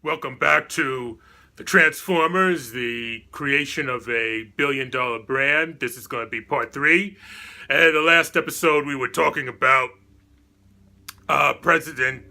Welcome back to the Transformers, the creation of a billion-dollar brand. This is going to be part 3. And in the last episode, we were talking about Stephen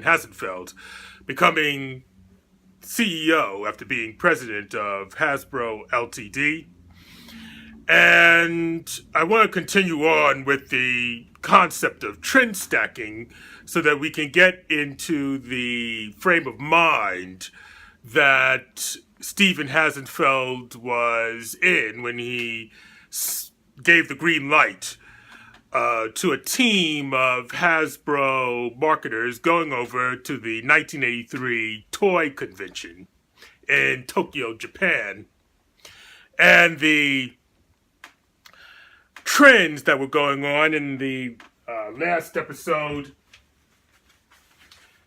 Hassenfeld becoming CEO after being president of Hasbro Ltd. And I want to continue on with the concept of trend stacking so that we can get into the frame of mind that Stephen Hassenfeld was in when he gave the green light to a team of Hasbro marketers going over to the 1983 toy convention in Tokyo, Japan. And the trends that were going on in the last episode,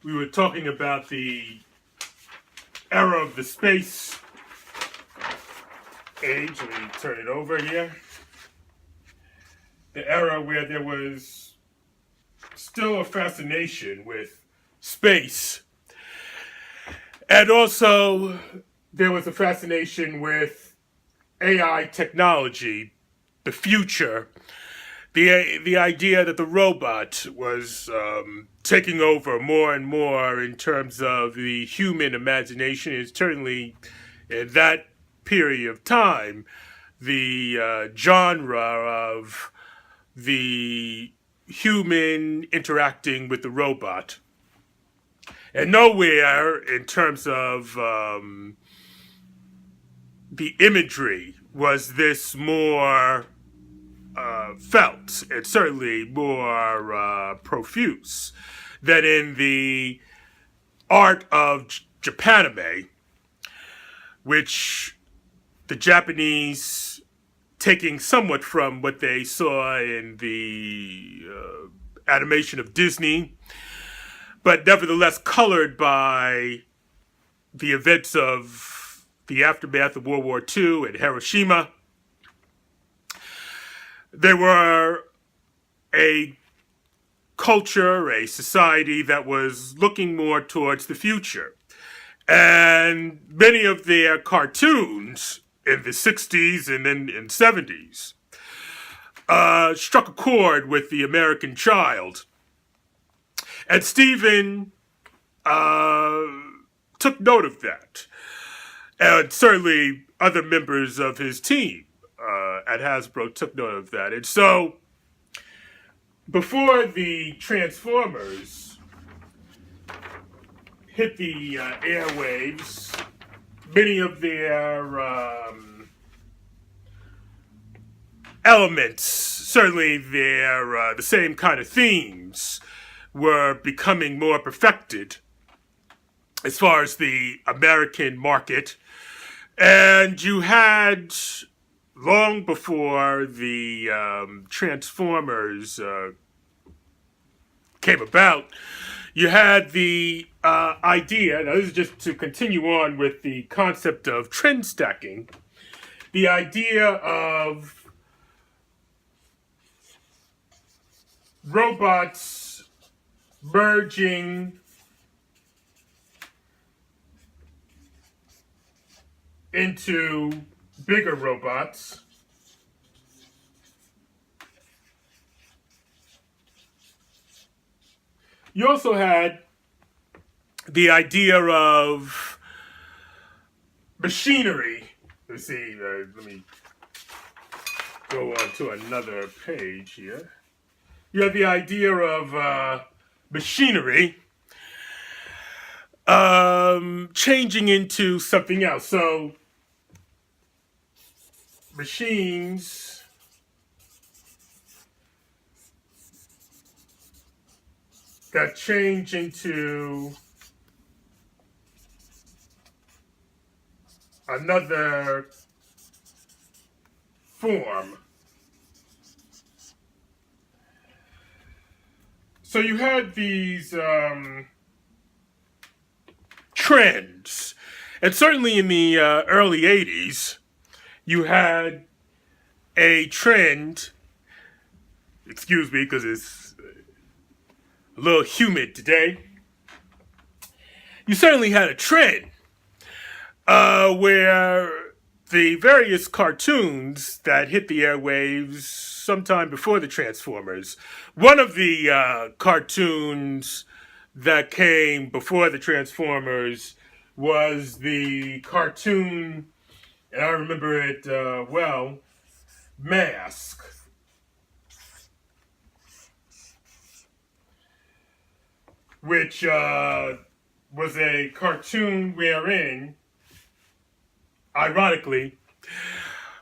we were talking about the era of the space age. Let me turn it over here. The era where there was still a fascination with space. And also, there was a fascination with AI technology, the future, the idea that the robot was taking over more and more in terms of the human imagination. Is certainly in that period of time, the genre of the human interacting with the robot. And nowhere in terms of the imagery was this more felt. It's certainly more profuse than in the art of Japanime, which the Japanese, taking somewhat from what they saw in the animation of Disney, but nevertheless colored by the events of the aftermath of World War II and Hiroshima. They were a culture, a society that was looking more towards the future. And many of their cartoons in the 60s and then in 70s struck a chord with the American child. And Stephen took note of that. And certainly other members of his team at Hasbro took note of that. And so, before the Transformers hit the airwaves, many of their elements, certainly their the same kind of themes, were becoming more perfected as far as the American market. And you had, long before the Transformers came about, you had the idea, now this is just to continue on with the concept of trend stacking, the idea of robots merging into bigger robots. You also had the idea of machinery. Let's see, let me go on to another page here. You have the idea of machinery changing into something else. So, machines that change into another form. So you had these trends, and certainly in the early 80s, you had a trend, excuse me because it's a little humid today, you certainly had a trend where the various cartoons that hit the airwaves sometime before the Transformers. One of the cartoons that came before the Transformers was the cartoon, and I remember it well, Mask, which was a cartoon wherein, ironically,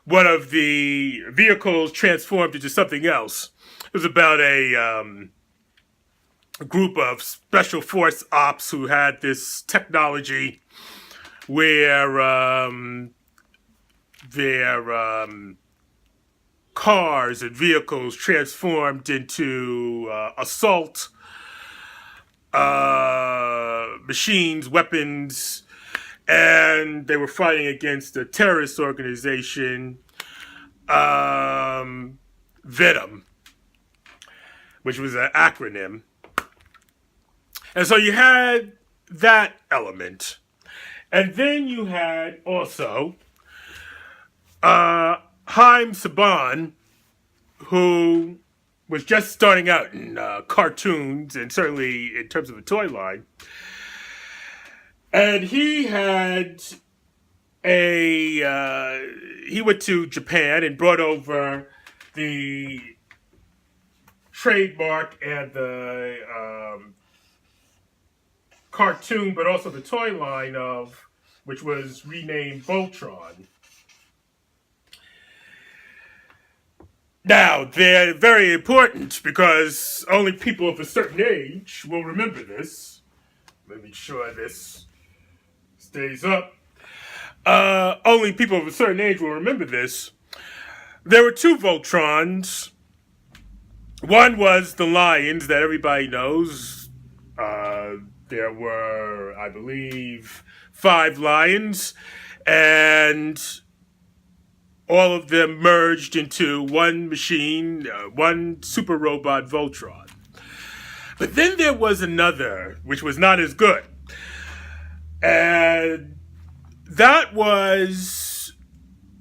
one of the vehicles transformed into something else. It was about a group of special force ops who had this technology where their cars and vehicles transformed into assault machines, weapons, and they were fighting against a terrorist organization, Venom, which was an acronym. And so you had that element. And then you had also Haim Saban, who was just starting out in cartoons and certainly in terms of the toy line. And he had he went to Japan and brought over the trademark and the cartoon, but also the toy line of, which was renamed Voltron. Now, they're very important because only people of a certain age will remember this. Let me make sure this stays up. Only people of a certain age will remember this. There were two Voltrons. One was the lions that everybody knows. There were, I believe, 5 lions, and all of them merged into one machine, one super robot Voltron. But then there was another, which was not as good. And that was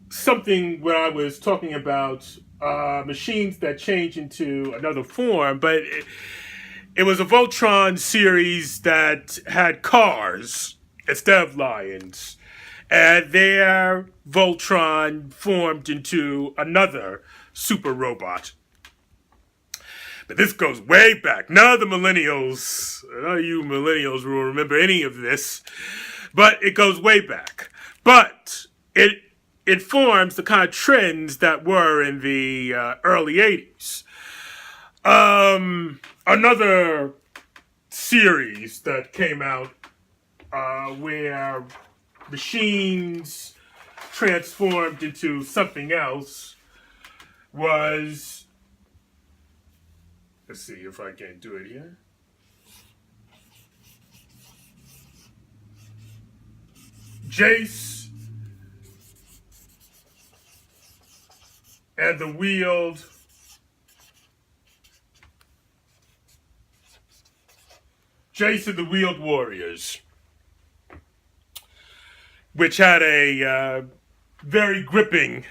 something where I was talking about machines that change into another form, but it was a Voltron series that had cars instead of lions. And their Voltron formed into another super robot. But this goes way back. None of the millennials, none of you millennials will remember any of this. But it goes way back. But it forms the kind of trends that were in the early 80s. Another series that came out where machines transformed into something else was, let's see if I can do it here. Jace and the Wheeled Warriors, which had a very gripping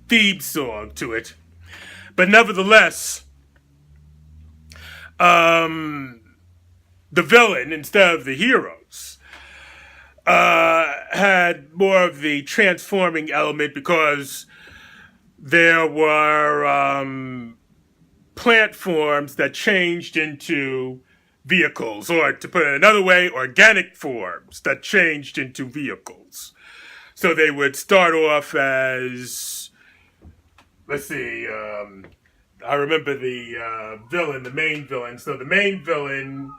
theme song to it. But nevertheless, the villain, instead of the heroes, had more of the transforming element because there were plant forms that changed into vehicles, or to put it another way, organic forms that changed into vehicles. So they would start off as, let's see, I remember the villain, the main villain. So the main villain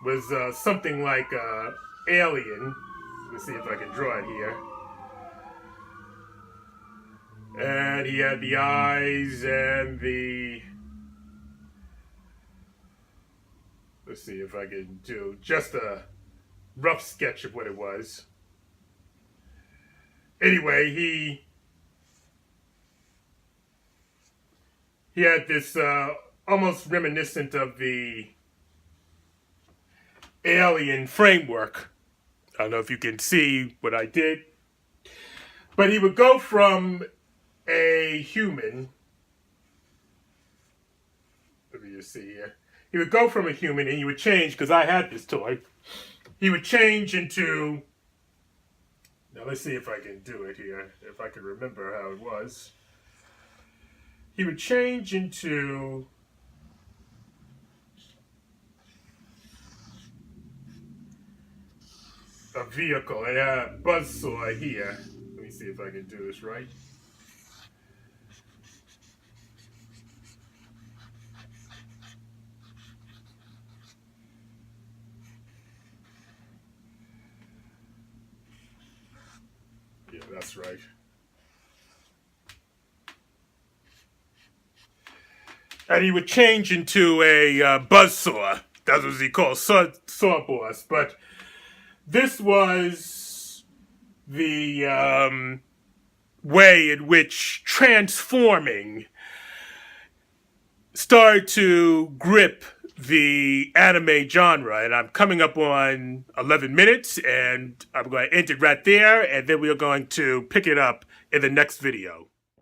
was something like alien. Let's see if I can draw it here. And he had the eyes and the... Let's see if I can do just a rough sketch of what it was. Anyway, he had this almost reminiscent of the alien framework. I don't know if you can see what I did. But he would go from a human. Let me just see here. He would go from a human and he would change, because I had this toy. He would change into. Now let's see if I can do it here. If I can remember how it was. He would change into. A vehicle, a buzzsaw here. Let me see if I can do this right. Yeah, that's right. And he would change into a buzzsaw. That's what he called sawboss. But this was the way in which transforming started to grip the anime genre. And I'm coming up on 11 minutes, and I'm going to end it right there, and then we're going to pick it up in the next video.